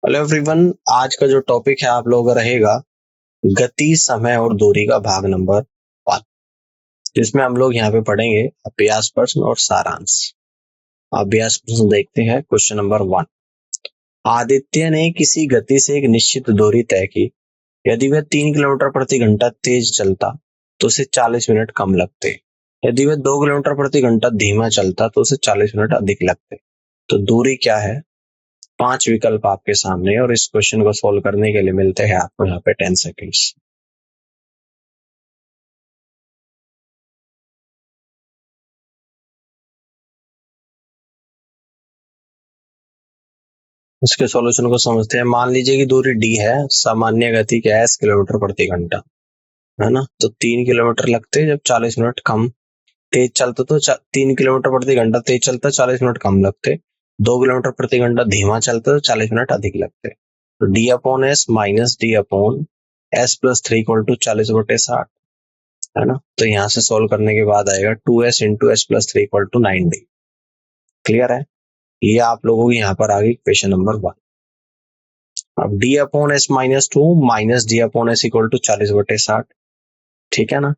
Hello everyone. आज का जो टॉपिक है आप लोगों का रहेगा गति, समय और दूरी का भाग नंबर 1, जिसमें हम लोग यहाँ पे पढ़ेंगे अभ्यास प्रश्न और सारांश। अभ्यास प्रश्न देखते हैं। क्वेश्चन नंबर 1, आदित्य ने किसी गति से एक निश्चित दूरी तय की। यदि वह 3 किलोमीटर प्रति घंटा तेज चलता तो उसे 40 मिनट कम लगते। यदि वह 2 किलोमीटर प्रति घंटा धीमा चलता तो उसे 40 मिनट अधिक लगते। तो दूरी क्या है? 5 विकल्प आपके सामने है और इस क्वेश्चन को सोल्व करने के लिए मिलते हैं आपको यहाँ पे 10 सेकेंड्स। इसके सॉल्यूशन को समझते हैं। मान लीजिए कि दूरी डी है, सामान्य गति क्या है? किलोमीटर प्रति घंटा, है ना। तो 3 किलोमीटर लगते जब 40 मिनट कम तेज चलते, तो 3 किलोमीटर प्रति घंटा तेज चलता 40 मिनट कम लगते। 2 किलोमीटर प्रति घंटा धीमा चलता तो 40 मिनट अधिक लगते। तो d upon s minus d upon s plus 3 equal to 40/60, है ना। तो यहाँ से सोल्व करने के बाद आएगा 2s into s plus 3 equal to 9d। Clear है? ये आप लोगों की यहाँ पर आ गई क्वेश्चन नंबर 1। अब d upon s minus 2 minus d upon s equal to 40/60, ठीक है ना।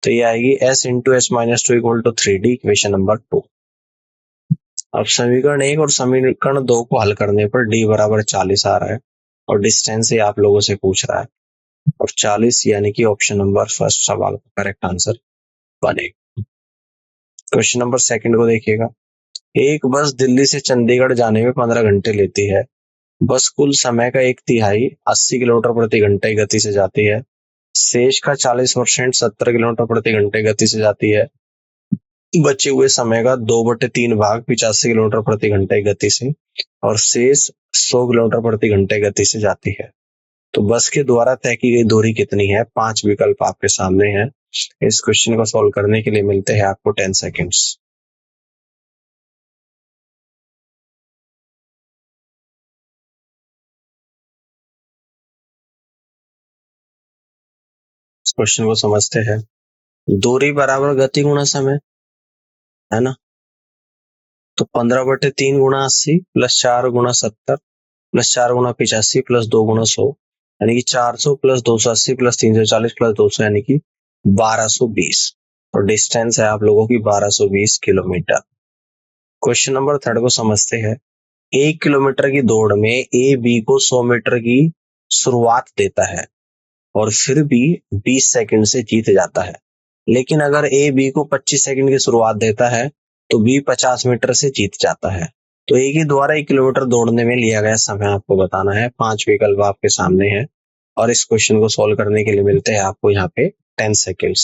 तो ये आएगी s into s minus 2 equal to 3d, equation number 2। अब समीकरण 1 और समीकरण 2 को हल करने पर डी बराबर 40 आ रहा है और डिस्टेंस ये आप लोगों से पूछ रहा है, और 40 यानी कि ऑप्शन नंबर फर्स्ट सवाल का करेक्ट आंसर बनेगा। क्वेश्चन नंबर 2 को देखिएगा। एक बस दिल्ली से चंडीगढ़ जाने में 15 घंटे लेती है। बस कुल समय का 1/3 80 किलोमीटर प्रति घंटे की गति से जाती है। शेष का 40% 70 किलोमीटर प्रति घंटे गति से जाती है। बचे हुए समय का 2/3 भाग 85 किलोमीटर प्रति घंटे गति से, और शेष 100 किलोमीटर प्रति घंटे गति से जाती है। तो बस के द्वारा तय की गई दूरी कितनी है? 5 विकल्प आपके सामने हैं। इस क्वेश्चन को सॉल्व करने के लिए मिलते हैं आपको 10 सेकेंड्स। इस क्वेश्चन को समझते हैं। दूरी बराबर गति गुणा समय, है ना। तो 15/3 गुणा 80 प्लस 4 गुणा 70 प्लस 4 गुणा 85 प्लस 2 गुणा 100, यानी कि 400 प्लस 280 प्लस 340 प्लस 200, यानी कि 1220। और डिस्टेंस है आप लोगों की 1220 किलोमीटर। क्वेश्चन नंबर 3 को समझते हैं। 1 किलोमीटर की दौड़ में ए बी को 100 मीटर की शुरुआत देता है और फिर भी 20 सेकंड से जीत जाता है। लेकिन अगर ए बी को 25 सेकंड की शुरुआत देता है तो बी 50 मीटर से जीत जाता है। तो ए के द्वारा 1 किलोमीटर दौड़ने में लिया गया समय आपको बताना है। 5 विकल्प आपके सामने हैं और इस क्वेश्चन को सोल्व करने के लिए मिलते हैं आपको यहाँ पे 10 सेकेंड्स।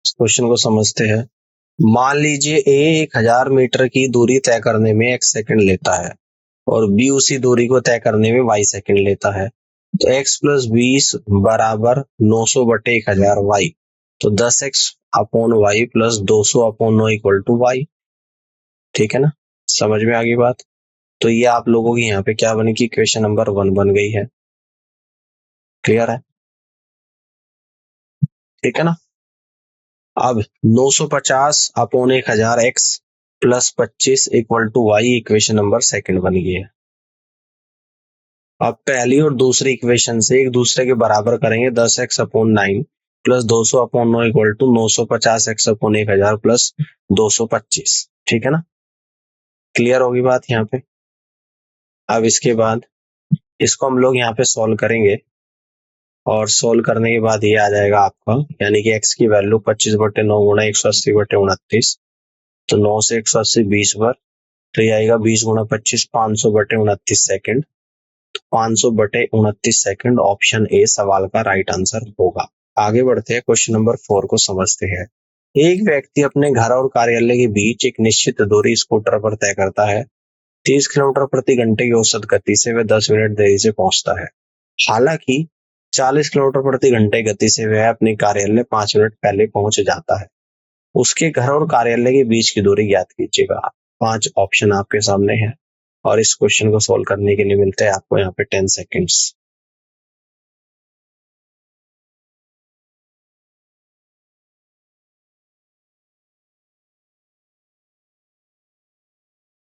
इस क्वेश्चन को समझते हैं। मान लीजिए ए 1000 मीटर की दूरी तय करने में x सेकंड लेता है और बी उसी दूरी को तय करने में y सेकंड लेता है। तो x प्लस 20 बराबर 900/1000 y। तो 10x upon y plus 200 upon 9 equal to y. ठीक है ना, समझ में आ गई बात। तो ये आप लोगों की यहाँ पे क्या बनेगी? क्वेश्चन नंबर 1 बन गई है। क्लियर है? ठीक है ना। अब 950 upon 1000 x plus 25 equal to y, equation number 2 बन गई है। अब पहली और दूसरी इक्वेशन से एक दूसरे के बराबर करेंगे। 10x upon 9 plus 200 upon 9 equal to 950x upon 1000 plus 225। ठीक है ना, क्लियर होगी बात यहाँ पे। अब इसके बाद इसको हम लोग यहाँ पे सॉल्व करेंगे और सोल्व करने के बाद ये आ जाएगा आपका, यानी कि x की वैल्यू 25/9 गुणा 180/29। तो 9 से 180 20 बार, तो ये आएगा 20 गुणा 25 500/29 सेकेंड। 500/29 सेकेंड ऑप्शन ए सवाल का राइट आंसर होगा। आगे बढ़ते हैं, क्वेश्चन नंबर 4 को समझते हैं। एक व्यक्ति अपने घर और कार्यालय के बीच एक निश्चित दूरी स्कूटर पर तय करता है। 30 किलोमीटर प्रति घंटे की औसत गति से वह 10 मिनट देरी से पहुंचता है। हालांकि 40 किलोमीटर प्रति घंटे गति से वह अपने कार्यालय 5 मिनट पहले पहुंच जाता है। उसके घर और कार्यालय के बीच की दूरी ज्ञात कीजिएगा। 5 ऑप्शन आपके सामने है और इस क्वेश्चन को सोल्व करने के लिए मिलते हैं आपको यहाँ पे 10 सेकेंड्स।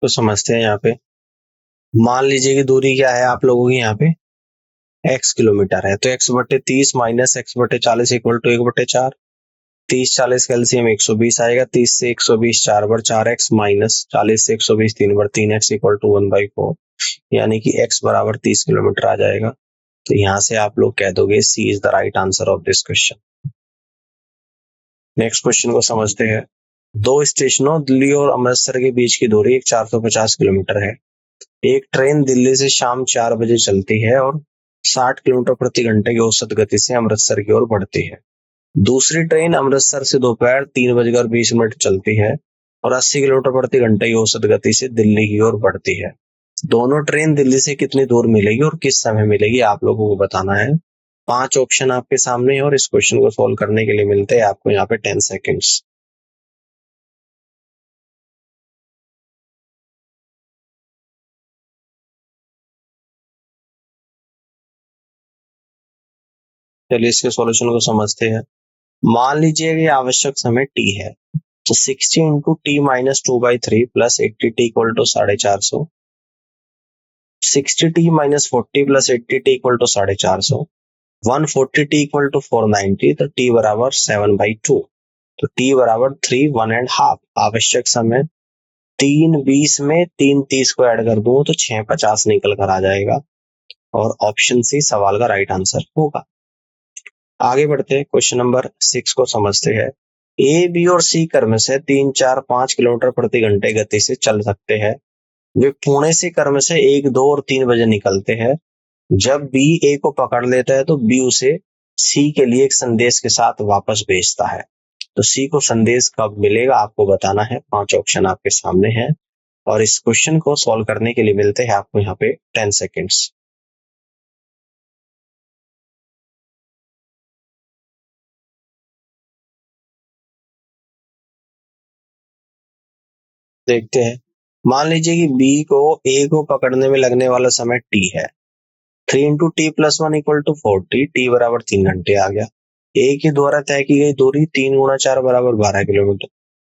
तो समझते हैं यहाँ पे। मान लीजिए कि दूरी क्या है आप लोगों की यहाँ पे x किलोमीटर है, तो x बटे 30 माइनस x बटे 40 इक्वल टू 1/4। 30-40 का एलसीएम 120 आएगा। 30 से 120 4 बार 4x माइनस 40 से 120 3 बार 3x इक्वल टू 1/4, यानी कि x बराबर 30 किलोमीटर आ जाएगा। तो यहाँ से आप लोग कह दोगे C is the right answer of this question. Next question को समझते हैं। दो स्टेशनों दिल्ली और अमृतसर के बीच की दूरी 450 किलोमीटर है। एक ट्रेन दिल्ली से शाम 4 बजे चलती है और 60 किलोमीटर प्रति घंटे की औसत गति से अमृतसर की ओर बढ़ती है। दूसरी ट्रेन अमृतसर से दोपहर 3:20 चलती है और 80 किलोमीटर प्रति घंटे की औसत गति से दिल्ली की ओर बढ़ती है। दोनों ट्रेन दिल्ली से कितनी दूर मिलेगी और किस समय मिलेगी, आप लोगों को बताना है। 5 ऑप्शन आपके सामने है और इस क्वेश्चन को सोल्व करने के लिए मिलते हैं आपको यहाँ पे 10 सेकेंड्स। चलिए इसके सॉल्यूशन को समझते हैं। मान लीजिए कि आवश्यक समय t है, तो 60 into t minus 2/3 plus 80t equal to 450। 60t minus 40 plus 80t equal to 450। 140t equal to 490, तो t बराबर 7/2। तो t बराबर 3 1.5। आवश्यक समय 3:20 में 3:30 को ऐड कर दूं तो 6:50 निकल कर आ जाएगा और ऑप्शन सी सवाल का राइट आंसर होगा। आगे बढ़ते हैं, क्वेश्चन नंबर 6 को समझते हैं। ए, बी और सी क्रम से 3, 4, 5 किलोमीटर प्रति घंटे गति से चल सकते हैं। वे पुणे से क्रम से 1, 2 और 3 बजे निकलते हैं। जब बी ए को पकड़ लेता है तो बी उसे सी के लिए एक संदेश के साथ वापस भेजता है। तो सी को संदेश कब मिलेगा आपको बताना है। 5 ऑप्शन आपके सामने हैं और इस क्वेश्चन को सॉल्व करने के लिए मिलते हैं आपको यहाँ पे 10 सेकेंड्स। देखते हैं। मान लीजिए कि बी को ए को पकड़ने में लगने वाला समय टी है। 3 into t plus 1 equal to 40। T बराबर 3 घंटे आ गया। ए के द्वारा तय की गई दूरी 3 गुणा 4 बराबर 12 किलोमीटर।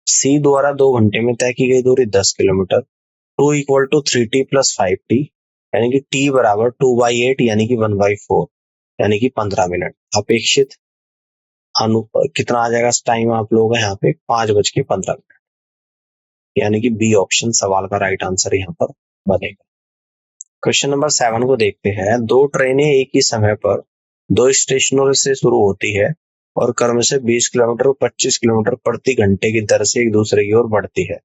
सी द्वारा 2 घंटे में तय की गई दूरी 10 kilometre. 2 equal to 3t plus 5t, यानी कि t बराबर 2/8 यानी कि 1/4, यानी कि 15 मिनट। अपेक्षित कितना आ जाएगा टाइम आप लोगों का यहाँ पे 5:15, यानी कि बी ऑप्शन सवाल का राइट आंसर यहाँ पर बनेगा। क्वेश्चन नंबर 7 को देखते हैं। दो ट्रेनें एक ही समय पर दो स्टेशनों से शुरू होती है और क्रम से 20 किलोमीटर और 25 किलोमीटर प्रति घंटे की दर से एक दूसरे की ओर बढ़ती है।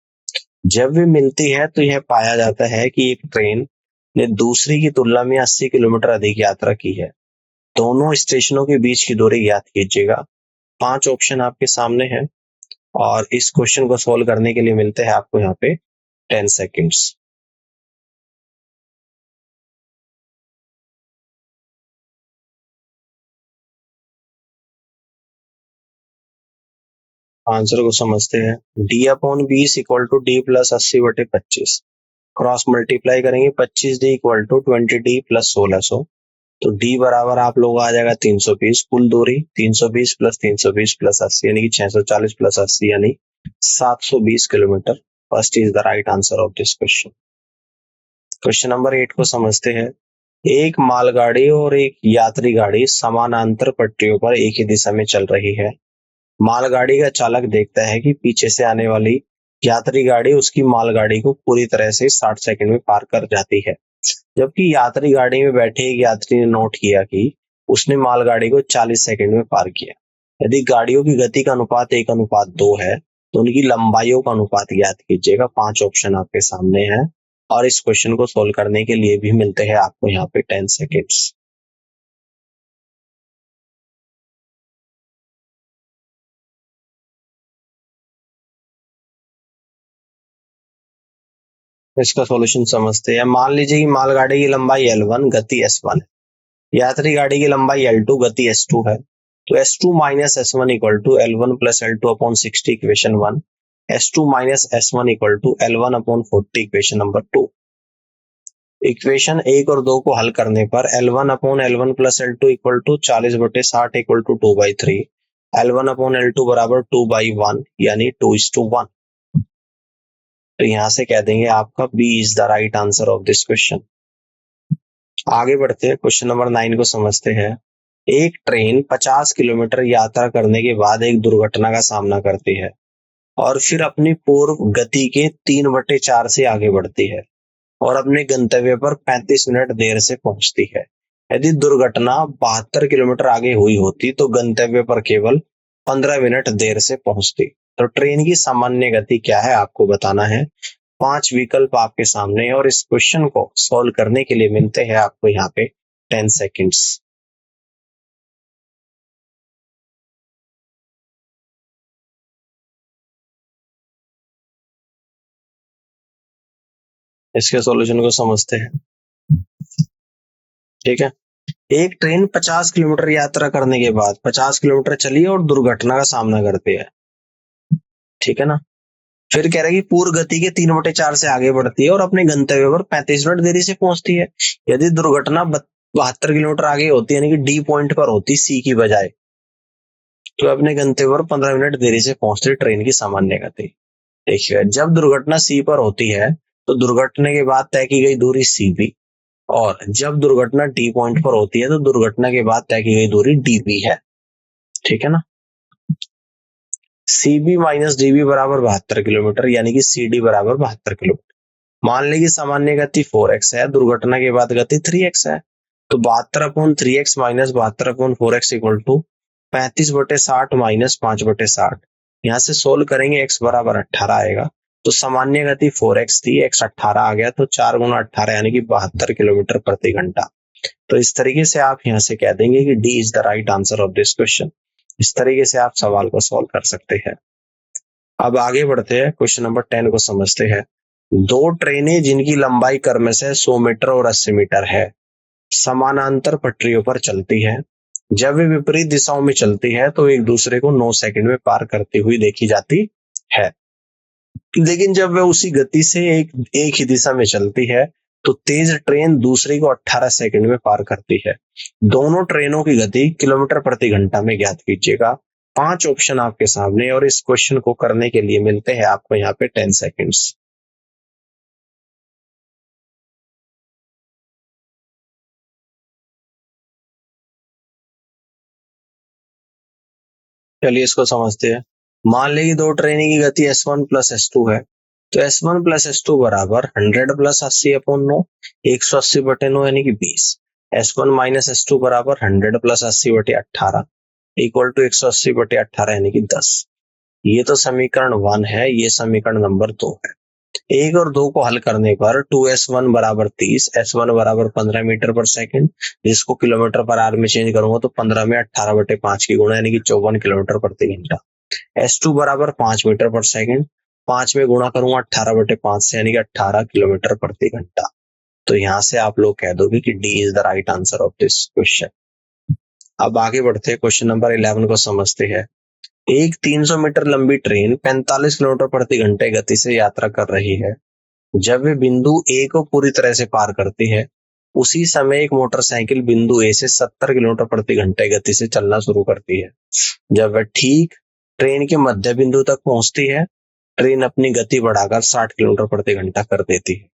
जब वे मिलती है तो यह पाया जाता है कि एक ट्रेन ने दूसरी की तुलना में 80 किलोमीटर अधिक यात्रा की है। दोनों स्टेशनों के बीच की दूरी ज्ञात कीजिएगा। 5 ऑप्शन आपके सामने हैं और इस क्वेश्चन को सोल्व करने के लिए मिलते हैं आपको यहाँ पे 10 सेकेंड्स। आंसर को समझते हैं। D upon 20 equal to d plus 80/25। Cross multiply करेंगे 25d equal to 20d plus 1600। तो d बराबर आप लोग आ जाएगा 320। कुल दूरी 320 प्लस 320 प्लस 80 यानी कि 640 प्लस 80 यानी 720 kilometre. First is the right answer of this question. Question number 8 को समझते हैं। एक मालगाड़ी और एक यात्री गाड़ी समानांतर पटरियों पर एक ही दिशा में चल रही है। मालगाड़ी का चालक देखता है कि पीछे से आने वाली यात्री गाड़ी उसकी मालगाड़ी को पूरी तरह से 60 सेकंड में पार कर जाती है, जबकि यात्री गाड़ी में बैठे एक यात्री ने नोट किया कि उसने मालगाड़ी को 40 सेकंड में पार किया। यदि गाड़ियों की गति का अनुपात 1:2 है तो उनकी लंबाइयों का अनुपात ज्ञात कीजिएगा। 5 ऑप्शन आपके सामने हैं और इस क्वेश्चन को सोल्व करने के लिए भी मिलते हैं आपको यहाँ पे 10 सेकेंड्स। इसका सॉल्यूशन समझते हैं। मान लीजिए कि मालगाड़ी की लंबाई L1 गति S1 है। यात्री गाड़ी की लंबाई L2 गति S2 है। तो S2 minus S1 equal to L1 plus L2 upon 60 equation 1। S2 minus S1 equal to L1 upon 40 equation number 2। Equation 1 और 2 को हल करने पर L1 upon L1 plus L2 equal to 40/60 equal to 2/3। L1 upon L2 बराबर 2/1 यानी 2:1। तो यहां से कह देंगे आपका B is the right answer of this question. आगे बढ़ते हैं, क्वेश्चन नंबर 9 को समझते हैं। एक ट्रेन 50 किलोमीटर यात्रा करने के बाद एक दुर्घटना का सामना करती है और फिर अपनी पूर्व गति के 3/4 से आगे बढ़ती है और अपने गंतव्य पर 35 मिनट देर से पहुंचती है। यदि दुर्घटना 72 किलोमीटर आगे हुई होती तो गंतव्य पर केवल 15 मिनट देर से पहुंचती। तो ट्रेन की सामान्य गति क्या है आपको बताना है। 5 विकल्प आपके सामने है और इस क्वेश्चन को सॉल्व करने के लिए मिलते हैं आपको यहाँ पे 10 सेकेंड्स। इसके सॉल्यूशन को समझते हैं। ठीक है, एक ट्रेन 50 किलोमीटर यात्रा करने के बाद 50 किलोमीटर चली और दुर्घटना का सामना करती है। ठीक है ना, फिर कह रहा है कि पूर्व गति के 3/4 से आगे बढ़ती है और अपने गंतव्य पर 35 मिनट देरी से पहुंचती है। यदि दुर्घटना 72 किलोमीटर आगे होती है, यानी कि डी पॉइंट पर होती सी की बजाय, तो अपने गंतव्य पर 15 मिनट देरी से पहुंचती ट्रेन की सामान्य गति। देखिए, जब दुर्घटना सी पर होती है तो दुर्घटना के बाद तय की गई दूरी सीबी, और जब दुर्घटना डी पॉइंट पर होती है तो दुर्घटना के बाद तय की गई दूरी डीबी है। ठीक है ना, सीबी माइनस डीबी बराबर 72 किलोमीटर, यानी कि सीडी बराबर 72 किलोमीटर। मान लें कि सामान्य गति 4x है, दुर्घटना के बाद गति 3x है, तो 72/3x minus 72/4x equal to 35/60 minus 5/60। यहाँ से सोल्व करेंगे, x बराबर 18 आएगा। तो सामान्य गति 4x थी, x 18 आ गया, तो 4 गुना 18 यानी कि 72 किलोमीटर प्रति घंटा। तो इस तरीके से आप यहाँ से कह देंगे कि D is the right answer of this question. इस तरीके से आप सवाल को सॉल्व कर सकते हैं। अब आगे बढ़ते हैं, क्वेश्चन नंबर 10 को समझते हैं। दो ट्रेनें जिनकी लंबाई क्रमशः 100 मीटर और 80 मीटर है, समानांतर पटरियों पर चलती है। जब वे विपरीत दिशाओं में चलती है तो एक दूसरे को 9 सेकंड में पार करती हुई देखी जाती है। लेकिन जब वे उसी गति से एक ही दिशा में चलती है तो तेज ट्रेन दूसरे को 18 सेकंड में पार करती है। दोनों ट्रेनों की गति किलोमीटर प्रति घंटा में ज्ञात कीजिएगा। 5 ऑप्शन आपके सामने और इस क्वेश्चन को करने के लिए मिलते हैं आपको यहाँ पे 10 सेकेंड्स। चलिए इसको समझते हैं। मान लें कि दो ट्रेनों की गति S1 प्लस S2 है, तो S1 प्लस S2 बराबर 100 प्लस 80/9, 180/9 यानी कि 20। S1 माइनस S2 बराबर 100 प्लस 80/18 इक्वल टू 180/18 यानी कि 10। ये तो समीकरण 1 है, ये समीकरण नंबर 2 है। 1 और 2 को हल करने पर 2S1 बराबर 30, S1 बराबर 15 मीटर पर सेकंड, जिसको किलोमीटर पर आवर में चेंज करूंगा तो 15 में 18/5 की गुणा यानी कि 54 किलोमीटर प्रति घंटा। S2 बराबर 5 मीटर पर सेकंड, 5 में गुणा करूंगा 18/5 से यानी कि 18 किलोमीटर प्रति घंटा। तो यहाँ से आप लोग कह दोगे कि D is the right answer of this question. अब आगे बढ़ते हैं, क्वेश्चन नंबर 11 को समझते हैं। एक 300 मीटर लंबी ट्रेन 45 किलोमीटर प्रति घंटे गति से यात्रा कर रही है। जब वे बिंदु ए को पूरी तरह से पार करती है, उसी समय एक मोटरसाइकिल बिंदु ए से 70 किलोमीटर प्रति घंटे गति से चलना शुरू करती है। जब वह ठीक ट्रेन के मध्य बिंदु तक पहुंचती है, ट्रेन अपनी गति बढ़ाकर 60 किलोमीटर प्रति घंटा कर देती है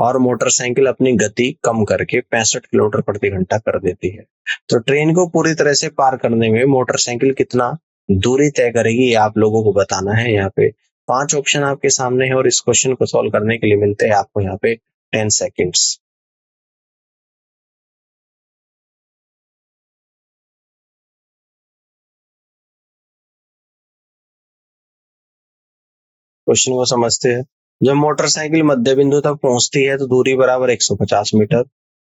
और मोटरसाइकिल अपनी गति कम करके 65 किलोमीटर प्रति घंटा कर देती है। तो ट्रेन को पूरी तरह से पार करने में मोटरसाइकिल कितना दूरी तय करेगी, ये आप लोगों को बताना है। यहाँ पे 5 ऑप्शन आपके सामने है और इस क्वेश्चन को सॉल्व करने के लिए मिलते हैं आपको यहाँ पे 10 सेकेंड्स। क्वेश्चन को समझते हैं। जब मोटरसाइकिल मध्य बिंदु तक पहुंचती है तो दूरी बराबर 150 मीटर,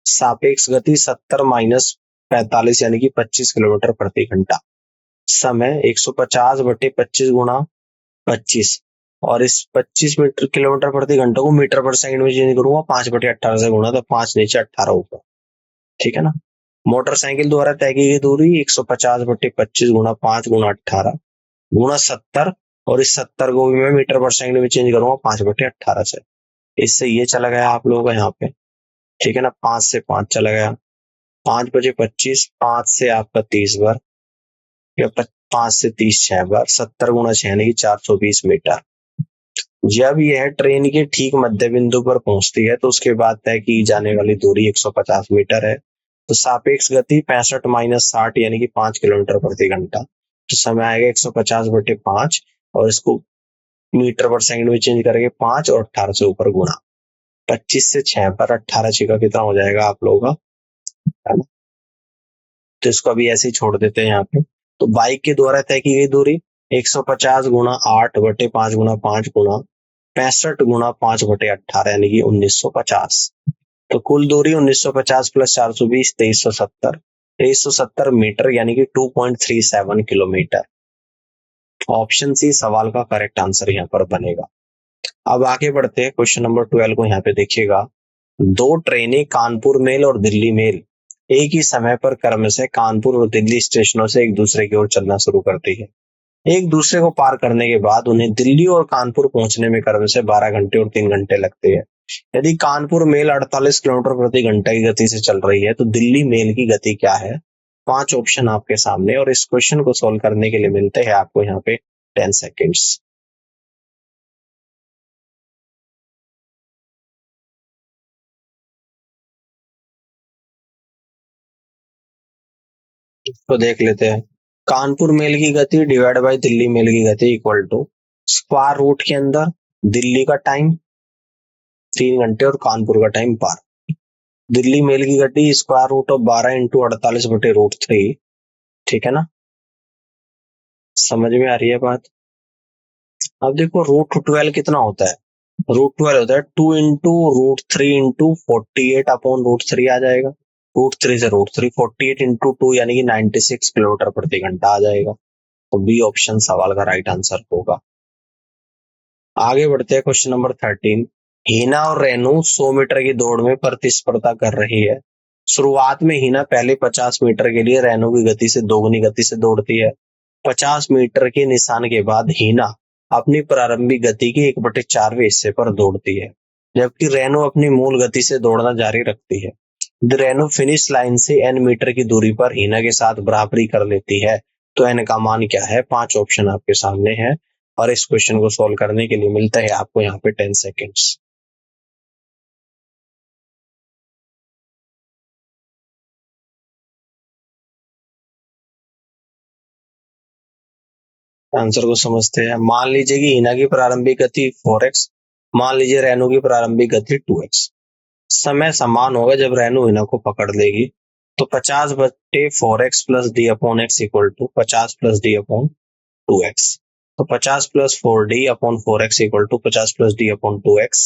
सापेक्ष गति 70 माइनस 45 यानी कि 25 किलोमीटर प्रति घंटा, समय 150/25 गुणा 25, और इस 25 मीटर किलोमीटर प्रति घंटा को मीटर पर सेकंड में चेंज करूंगा, 5/18 से गुणा, तो 5 नीचे 18 ऊपर। ठीक है ना, मोटरसाइकिल द्वारा तय की गई दूरी 150/25 गुणा 5 गुणा 18 गुणा 70, और इस 70 को भी मैं मीटर पर सेकंड में चेंज करूंगा 5/18 से। इससे ये चला गया आप लोगों का यहाँ पे। ठीक है ना, 5 से 5 चला गया, 5 बजे 25, 5 से आपका 30 बार, या 5 से 30 6 बार, 70 गुणा 6 यानी कि 420 मीटर। जब यह ट्रेन के ठीक मध्य बिंदु पर पहुंचती है तो उसके बाद तय की जाने वाली दूरी 150 मीटर है। तो सापेक्ष गति 65 माइनस 60 यानी कि 5 किलोमीटर प्रति घंटा। तो समय आएगा 150 बटे 5 और इसको मीटर पर सेकंड में चेंज करके 5 और 18 से ऊपर गुणा। 25 से 6 पर 18 6 का कितना हो जाएगा आप लोगों का, है ना। तो इसको अभी ऐसे ही छोड़ देते हैं यहाँ पे। तो बाइक के द्वारा तय की गई दूरी 150 गुणा 8 बटे 5 गुणा 5 गुणा 65 गुणा 5 बटे 18 यानी कि 1950। तो कुल दूरी 1950 प्लस 420 2370 मीटर यानी कि 2.37 किलोमीटर। ऑप्शन सी सवाल का करेक्ट आंसर यहाँ पर बनेगा। अब आगे बढ़ते हैं क्वेश्चन नंबर 12 को। यहाँ पे देखिएगा, दो ट्रेनें कानपुर मेल और दिल्ली मेल एक ही समय पर क्रमशः कानपुर और दिल्ली स्टेशनों से एक दूसरे की ओर चलना शुरू करती है। एक दूसरे को पार करने के बाद उन्हें दिल्ली और कानपुर पहुंचने में क्रमशः 12 घंटे और 3 घंटे लगते हैं। यदि कानपुर मेल 48 किलोमीटर प्रति घंटा की गति से चल रही है तो दिल्ली मेल की गति क्या है। 5 ऑप्शन आपके सामने और इस क्वेश्चन को सोल्व करने के लिए मिलते हैं आपको यहाँ पे 10 सेकेंड्स। तो देख लेते हैं। कानपुर मेल की गति डिवाइड बाय दिल्ली मेल की गति इक्वल टू स्क्वायर रूट के अंदर दिल्ली का टाइम 3 घंटे और कानपुर का टाइम 12। दिल्ली मेल की गति स्क्वायर रूट ऑफ 12 इंटू 48 बटे रूट 3। ठीक है ना, समझ में आ रही है बात। अब देखो रूट 12 कितना होता है, रूट 12 होता है 2 into root 3 into 48 upon root 3 आ जाएगा। रूट 3 से रूट 3 48 इंटू 2 यानी कि 96 किलोमीटर प्रति घंटा आ जाएगा। तो बी ऑप्शन सवाल का राइट आंसर होगा। आगे बढ़ते हैं क्वेश्चन नंबर 13। हीना और रेनू 100 मीटर की दौड़ में प्रतिस्पर्धा कर रही है। शुरुआत में हीना पहले 50 मीटर के लिए रेनू की गति से दोगुनी गति से दौड़ती है। 50 मीटर के निशान के बाद हीना अपनी प्रारंभिक गति के 1/4वें हिस्से पर दौड़ती है, जबकि रेनू अपनी मूल गति से दौड़ना जारी रखती है। रेनू फिनिश लाइन से n मीटर की दूरी पर हीना के साथ बराबरी कर लेती है। तो n का मान क्या है। 5 ऑप्शन आपके सामने है और इस क्वेश्चन को सोल्व करने के लिए मिलता है आपको यहाँ पे 10 सेकेंड्स। आंसर को समझते हैं। मान लीजिए कि हीना की प्रारंभिक गति 4x, मान लीजिए रेनू की प्रारंभिक गति 2x। समय समान होगा जब रेनू हीना को पकड़ लेगी। तो 50 बटे 4x plus d upon x equal to 50 plus d upon 2x। तो 50 plus 4d upon 4x equal to 50 plus d upon 2x।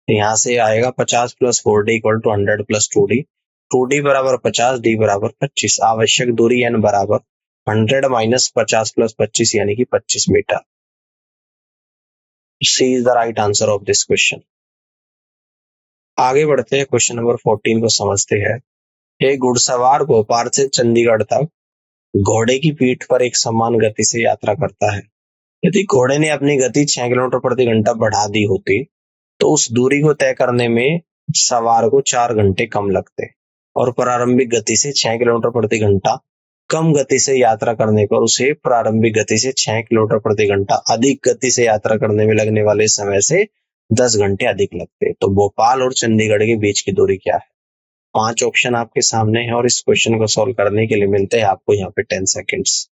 यहाँ से आएगा 50 plus 4d equal to 100 plus 2d। 2d बराबर 50, d बराबर 25। आवश्यक दूरी n बराबर 100 माइनस 50 प्लस 25 यानी कि 25 metre. C is the right answer of this question. आगे बढ़ते हैं, क्वेश्चन नंबर 14 को समझते हैं। एक घुड़सवार भोपाल से चंडीगढ़ तक घोड़े की पीठ पर एक समान गति से यात्रा करता है। यदि घोड़े ने अपनी गति 6 किलोमीटर प्रति घंटा बढ़ा दी होती तो उस दूरी को तय करने में सवार को 4 घंटे कम लगते और प्रारंभिक गति से 6 किलोमीटर प्रति घंटा कम गति से यात्रा करने पर उसे प्रारंभिक गति से 6 किलोमीटर प्रति घंटा अधिक गति से यात्रा करने में लगने वाले समय से 10 घंटे अधिक लगते। तो भोपाल और चंडीगढ़ के बीच की दूरी क्या है। 5 ऑप्शन आपके सामने है और इस क्वेश्चन को सोल्व करने के लिए मिलते हैं आपको यहाँ पे 10 सेकेंड्स।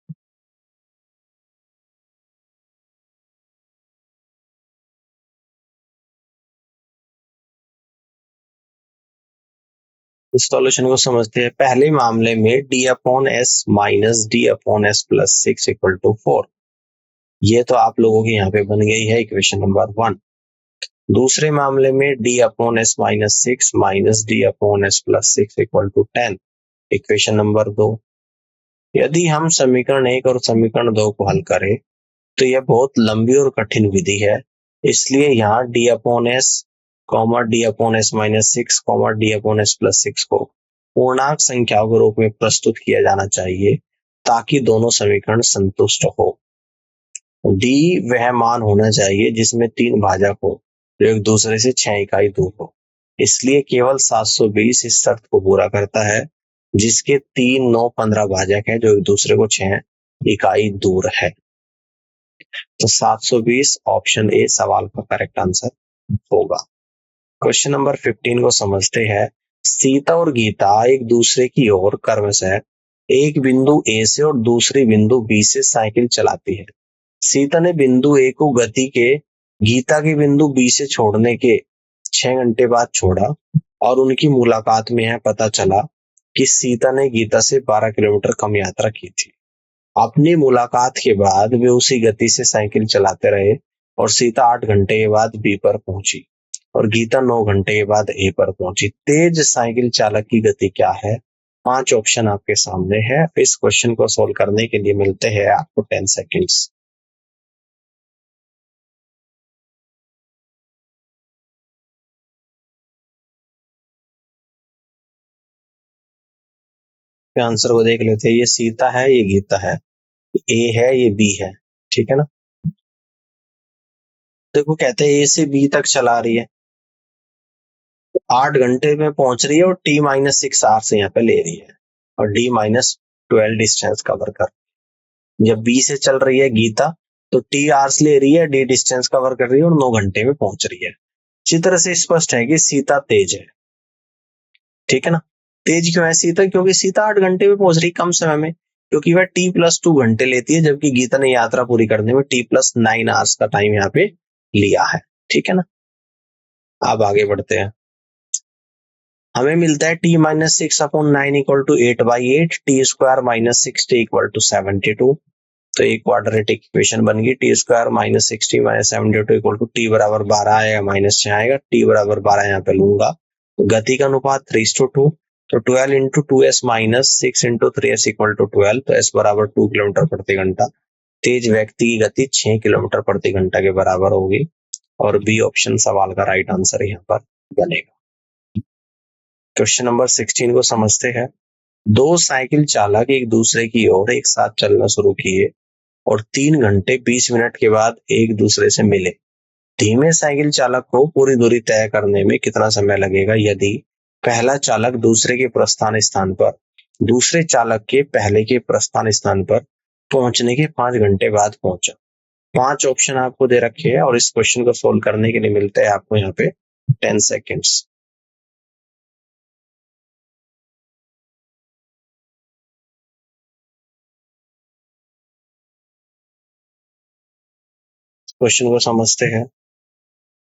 इस सॉल्यूशन को समझते हैं। पहले मामले में d upon s minus d upon s plus 6 equal to 4। ये तो आप लोगों की यहाँ पे बन गई है इक्वेशन नंबर 1। दूसरे मामले में d upon s minus 6 minus d upon s plus 6 equal to 10, equation number 2। यदि हम समीकरण 1 और समीकरण 2 को हल करें तो यह बहुत लंबी और कठिन विधि है, इसलिए यहाँ d upon S comma D upon s minus 6 comma D upon s plus 6 को पूर्णांक संख्याओं के रूप में प्रस्तुत किया जाना चाहिए ताकि दोनों समीकरण संतुष्ट हो। डी वह मान होना चाहिए जिसमें 3 भाजक हो जो एक दूसरे से 6 इकाई दूर हो, इसलिए केवल 720 इस शर्त को पूरा करता है जिसके 3, 9, 15 भाजक है जो एक दूसरे को 6 इकाई दूर है। तो 720 ऑप्शन ए सवाल का करेक्ट आंसर होगा। क्वेश्चन नंबर 15 को समझते हैं। सीता और गीता एक दूसरे की ओर क्रमशः एक बिंदु ए से और दूसरी बिंदु बी से साइकिल चलाती है। सीता ने बिंदु ए को गति के गीता के बिंदु बी से छोड़ने के 6 घंटे बाद छोड़ा और उनकी मुलाकात में यह पता चला कि सीता ने गीता से 12 किलोमीटर कम यात्रा की थी। अपनी मुलाकात के बाद वे उसी गति से साइकिल चलाते रहे और सीता 8 घंटे के बाद बी पर पहुंची और गीता 9 घंटे के बाद ए पर पहुंची। तेज साइकिल चालक की गति क्या है? 5 ऑप्शन आपके सामने है। इस क्वेश्चन को सोल्व करने के लिए मिलते हैं आपको 10 सेकेंड्स। आंसर को देख लेते हैं। ये सीता है, ये गीता है, ए है, ये बी है। ठीक है ना। देखो कहते हैं ए से बी तक चला रही है, 8 घंटे में पहुंच रही है और T-6 से यहाँ पे ले रही है और D-12 डिस्टेंस कवर कर। जब बी से चल रही है गीता तो टी आवर्स ले रही है, डी डिस्टेंस कवर कर रही है और 9 घंटे में पहुंच रही है। इसी तरह से स्पष्ट है कि सीता तेज है। ठीक है ना। तेज क्यों है सीता? क्योंकि सीता 8 घंटे में पहुंच रही कम समय में, क्योंकि वह T+2 घंटे लेती है, जबकि गीता ने यात्रा पूरी करने में T+9 आवर्स का टाइम यहाँ पे लिया है। ठीक है ना। अब आगे बढ़ते हैं। हमें मिलता है T-6/9 = 8/8, T² - 60 = 72। तो एक क्वाड्रेटिक इक्वेशन बन गई। T² - 60 - 72 = T बराबर 12 आएगा, -6 आएगा। T बराबर 12 यहाँ पे लूंगा। गति का अनुपात 3:2, तो 12 × 2s - 6 × 3s = 12, तो s बराबर 2 किलोमीटर प्रति घंटा। तेज व्यक्ति की गति 6 किलोमीटर प्रति घंटा के बराबर होगी और बी ऑप्शन सवाल का राइट आंसर यहाँ पर बनेगा। क्वेश्चन नंबर 16 को समझते हैं। दो साइकिल चालक एक दूसरे की ओर एक साथ चलना शुरू किए और 3 घंटे 20 मिनट के बाद एक दूसरे से मिले। धीमे साइकिल चालक को पूरी दूरी तय करने में कितना समय लगेगा यदि पहला चालक दूसरे के प्रस्थान स्थान पर दूसरे चालक के पहले के प्रस्थान स्थान पर पहुंचने के 5 घंटे बाद पहुंचा? 5 ऑप्शन आपको दे रखे हैं और इस क्वेश्चन को सोल्व करने के लिए मिलते हैं आपको यहाँ पे 10 सेकेंड्स। क्वेश्चन को समझते हैं।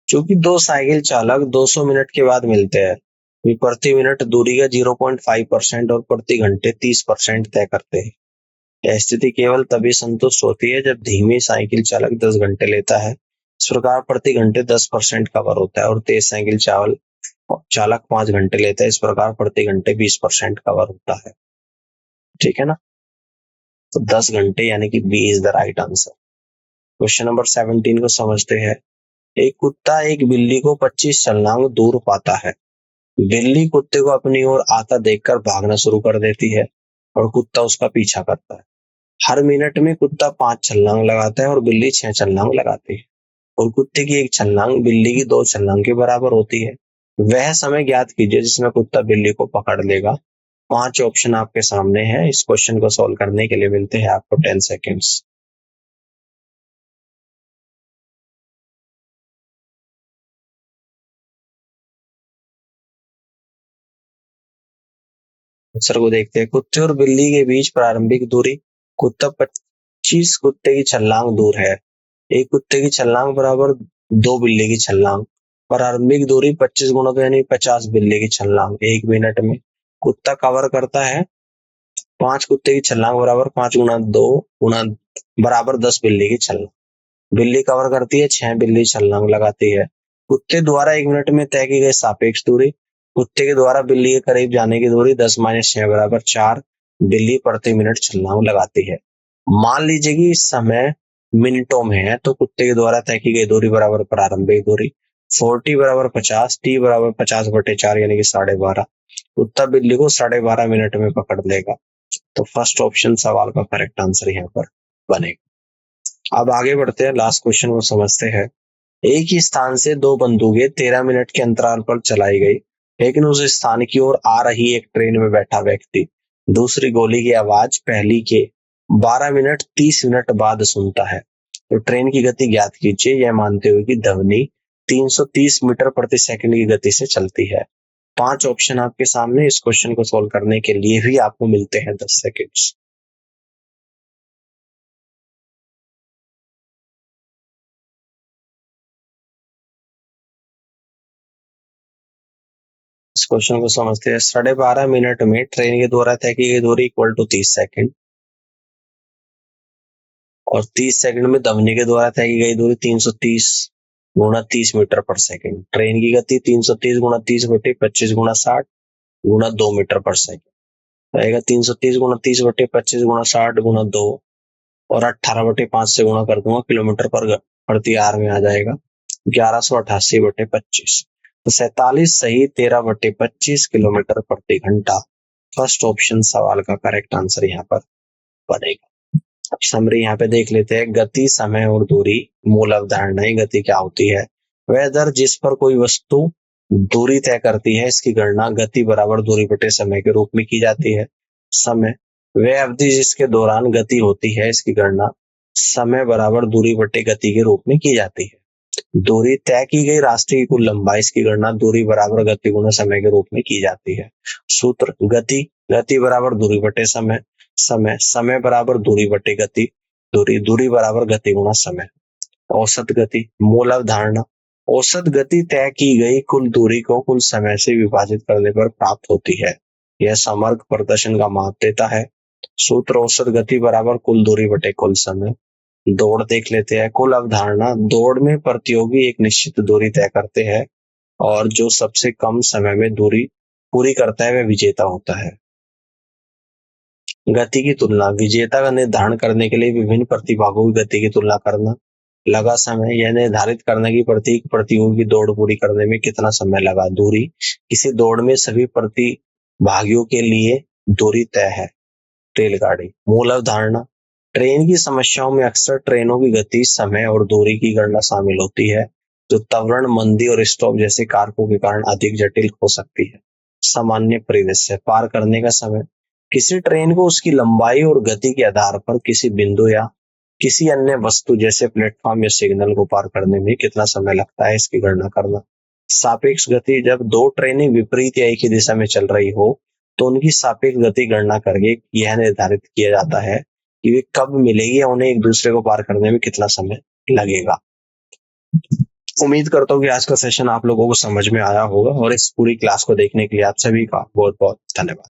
चूंकि दो साइकिल चालक 200 मिनट के बाद मिलते हैं, वे प्रति मिनट दूरी का 0.5% और प्रति घंटे 30% तय करते हैं। यह स्थिति केवल तभी संतुष्ट होती है जब धीमी साइकिल चालक 10 घंटे लेता है। इस प्रकार प्रति घंटे 10% कवर होता है और तेज साइकिल चालक 5 घंटे लेता है। इस प्रकार प्रति घंटे 20% कवर होता है। ठीक है ना। तो 10 घंटे यानी कि B is the right answer. Question number 17 को समझते हैं। एक कुत्ता एक बिल्ली को 25 छलांग दूर पाता है। बिल्ली कुत्ते को अपनी ओर आता देखकर भागना शुरू कर देती है और कुत्ता उसका पीछा करता है। हर मिनट में कुत्ता 5 छलांग लगाता है और बिल्ली 6 छलांग लगाती है और कुत्ते की एक छलांग बिल्ली की 2 छलांग के बराबर होती है। वह समय ज्ञात कीजिए जिसमें कुत्ता बिल्ली को पकड़ लेगा। 5 ऑप्शन आपके सामने है। इस क्वेश्चन को सोल्व करने के लिए मिलते हैं आपको 10 सेकेंड्स। आंसर को देखते हैं। कुत्ते और बिल्ली के बीच प्रारंभिक दूरी कुत्ता 25 कुत्ते की छलांग दूर है। एक कुत्ते की छलांग बराबर 2 बिल्ली की छलांग। प्रारंभिक दूरी 25 गुना तो यानी 50 बिल्ली की छलांग। 1 मिनट में कुत्ता कवर करता है 5 कुत्ते की छलांग बराबर 5 गुना 2 गुना बराबर 10 बिल्ली की छलांग। बिल्ली कवर करती है 6 बिल्ली छलांग लगाती है। कुत्ते द्वारा 1 मिनट में तय की गई सापेक्ष दूरी कुत्ते के द्वारा बिल्ली के करीब जाने की दूरी 10 - 6 बराबर 4 बिल्ली प्रति मिनट छलांग लगाती है। मान लीजिए कि इस समय मिनटों में है तो कुत्ते के द्वारा तय की गई दूरी बराबर प्रारंभिक दूरी 40 बराबर 50, टी बराबर 50/4 यानी कि 12.5। कुत्ता बिल्ली को 12.5 मिनट में पकड़ लेगा। तो फर्स्ट ऑप्शन सवाल का करेक्ट आंसर यहाँ पर बनेगा। अब आगे बढ़ते हैं, लास्ट क्वेश्चन को समझते हैं। एक ही स्थान से 2 बंदूकें 13 मिनट के अंतराल पर चलाई गई, लेकिन उस स्थान की ओर आ रही एक ट्रेन में बैठा व्यक्ति दूसरी गोली की आवाज पहली के 12 मिनट 30 मिनट बाद सुनता है। तो ट्रेन की गति ज्ञात कीजिए, यह मानते हुए कि ध्वनि 330 मीटर प्रति सेकंड की गति से चलती है। 5 ऑप्शन आपके सामने, इस क्वेश्चन को सोल्व करने के लिए भी आपको मिलते हैं 10 सेकंड्स। इस क्वेश्चन को समझते हैं। 12.5 मिनट में ट्रेन के द्वारा तय की गई दूरी इक्वल टू 30 सेकंड और 30 सेकंड में ध्वनि के द्वारा तय की गई दूरी 330 गुणा 30 मीटर पर सेकंड। ट्रेन की गति 330 गुणा 30 बटे 25 गुणा 60 गुणा 2 मीटर पर सेकंड रहेगा। 330 गुणा 30 बटे 25 गुणा 60 गुणा 2 और 18 बटे 5 से गुणा कर दूंगा, किलोमीटर पर प्रति आवर में आ जाएगा 1188 बटे 25। तो 47 सही 13 बटे 25 किलोमीटर प्रति घंटा फर्स्ट ऑप्शन सवाल का करेक्ट आंसर यहाँ पर बनेगा। अब समरी यहाँ पे देख लेते हैं। गति, समय और दूरी मूल अवधारणाएं। गति क्या होती है? वह दर जिस पर कोई वस्तु दूरी तय करती है, इसकी गणना गति बराबर दूरी बटे समय के रूप में की जाती है। समय, वह अवधि जिसके दौरान गति होती है, इसकी गणना समय बराबर दूरी बटे गति के रूप में की जाती है। दूरी, तय की गई रास्ते की कुल लंबाई, इसकी गणना दूरी बराबर गति गुना समय के रूप में की जाती है। सूत्र, गति, गति बराबर दूरी बटे समय, समय, समय बराबर दूरी बटे गति, दूरी, दूरी बराबर गति गुना समय। औसत गति, मूल अवधारणा। औसत गति तय की गई कुल दूरी को कुल समय से विभाजित करने पर प्राप्त होती है। यह समग्र प्रदर्शन का माप देता है। सूत्र, औसत गति बराबर कुल दूरी बटे कुल समय। दौड़ देख लेते हैं। कुल अवधारणा, दौड़ में प्रतियोगी एक निश्चित दूरी तय करते हैं और जो सबसे कम समय में दूरी पूरी करता है वह विजेता होता है। गति की तुलना, विजेता का निर्धारण करने के लिए विभिन्न प्रतिभागों की गति की तुलना करना। लगा समय, यह निर्धारित करना कि प्रत्येक प्रतियोगी की दौड़ पूरी करने में कितना समय लगा। दूरी, किसी दौड़ में सभी प्रतिभागियों के लिए दूरी तय है। रेलगाड़ी, मूल अवधारणा। ट्रेन की समस्याओं में अक्सर ट्रेनों की गति, समय और दूरी की गणना शामिल होती है, जो त्वरण, मंदी और स्टॉप जैसे कारकों के कारण अधिक जटिल हो सकती है। सामान्य परिदृश्य, पार करने का समय। किसी ट्रेन को उसकी लंबाई और गति के आधार पर किसी बिंदु या किसी अन्य वस्तु जैसे प्लेटफॉर्म या सिग्नल को पार करने में कितना समय लगता है, इसकी गणना करना। सापेक्ष गति, जब दो ट्रेनें विपरीत या एक ही दिशा में चल रही हो तो उनकी सापेक्ष गति गणना करके यह निर्धारित किया जाता है कि वे कब मिलेगी या उन्हें एक दूसरे को पार करने में कितना समय लगेगा। उम्मीद करता हूँ कि आज का सेशन आप लोगों को समझ में आया होगा और इस पूरी क्लास को देखने के लिए आप सभी का बहुत बहुत धन्यवाद।